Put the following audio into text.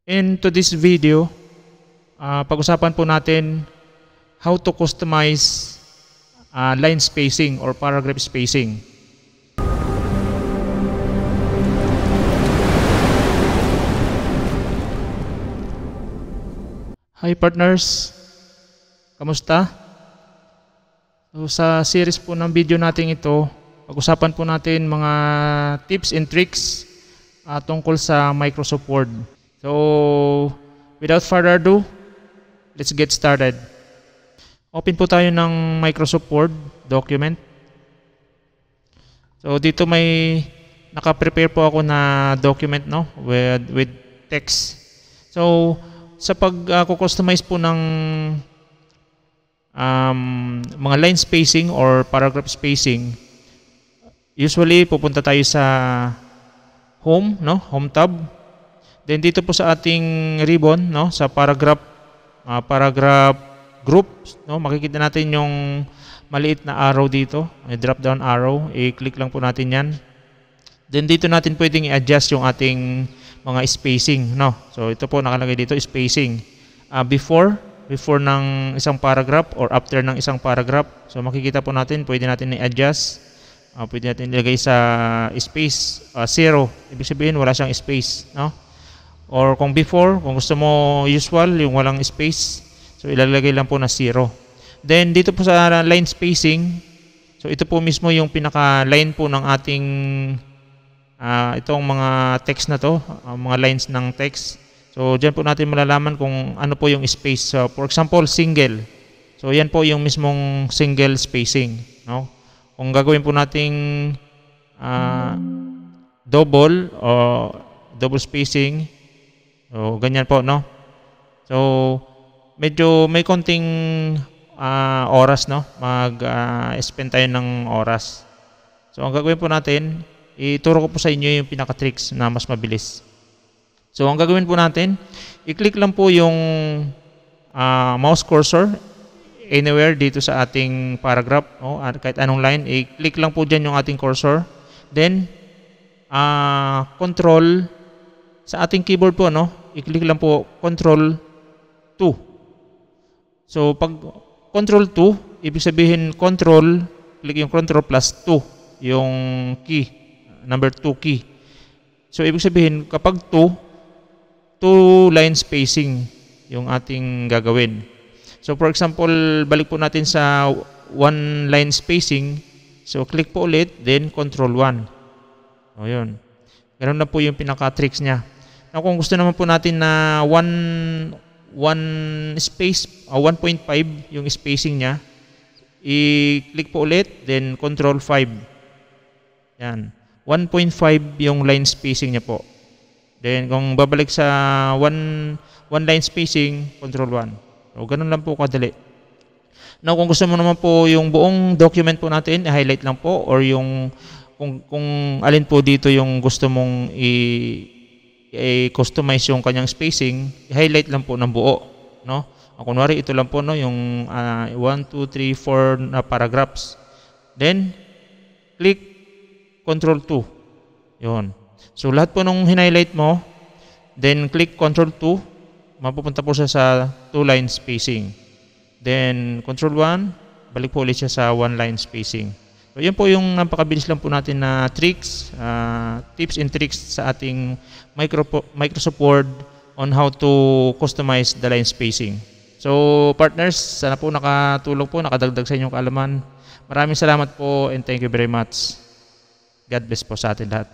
Into this video, pag-usapan po natin how to customize line spacing or paragraph spacing. Hi partners, kamusta? So, sa series po ng video natin ito, pag-usapan po natin mga tips and tricks tungkol sa Microsoft Word. So, without further ado, let's get started. Open po tayo ng Microsoft Word document. So, dito may naka-prepare po ako na document, no, with text. So, sa pag-customize po ng mga line spacing or paragraph spacing, usually pupunta tayo sa home, no, home tab. Then dito po sa ating ribbon, no, sa paragraph groups, no, makikita natin yung maliit na arrow dito, may drop down arrow, i-click lang po natin 'yan. Then dito natin pwedeng i-adjust yung ating mga spacing, no. So ito po nakalagay dito, spacing. Before ng isang paragraph or after ng isang paragraph. So makikita po natin, pwede natin i-adjust. Pwede natin ilagay sa space 0. Ibig sabihin wala siyang space, no? Or kung before, kung gusto mo usual, yung walang space, so ilalagay lang po na 0. Then dito po sa line spacing, so ito po mismo yung pinaka-line po ng ating itong mga text na to, mga lines ng text. So diyan po natin malalaman kung ano po yung space. So, for example, single. So yan po yung mismong single spacing, no? Kung gagawin po nating double o double spacing, so ganyan po, no? So medyo may konting oras, no? Spend tayo ng oras. So ang gagawin po natin, ituro ko po sa inyo yung pinaka-tricks na mas mabilis. So ang gagawin po natin, i-click lang po yung mouse cursor anywhere dito sa ating paragraph, no? Kahit anong line, i-click lang po dyan yung ating cursor. Then control sa ating keyboard po, no? I-click lang po control 2. So pag control 2, ibig sabihin control, click yung control plus 2, yung key, number 2 key. So ibig sabihin kapag 2 line spacing yung ating gagawin. So for example, balik po natin sa 1 line spacing. So click po ulit, then control 1. O yun. Ganun na po yung pinaka-tricks niya. Now kung gusto naman po natin na 1 space, 1.5 yung spacing niya, i-click po ulit, then control 5. Yan. 1.5 yung line spacing niya po. Then kung babalik sa 1 line spacing, control 1. So ganun lang po kadali. Now kung gusto mo naman po yung buong document po natin, i-highlight lang po, or yung kung alin po dito yung gusto mong i-customize yung kanyang spacing, i-highlight lang po ng buo, no? Kunwari ito lang po, no, yung 1, 2, 3, 4 na paragraphs. Then click control 2. Yun. So lahat po nung highlight mo, then click control 2, mapupunta po siya sa 2 line spacing. Then control 1, balik po ulit siya sa 1 line spacing. So yan po yung napakabilis lang po natin na tricks, tips and tricks sa ating Microsoft Word on how to customize the line spacing. So partners, sana po nakatulong po, nakadagdag sa inyong kaalaman. Maraming salamat po and thank you very much. God bless po sa atin lahat.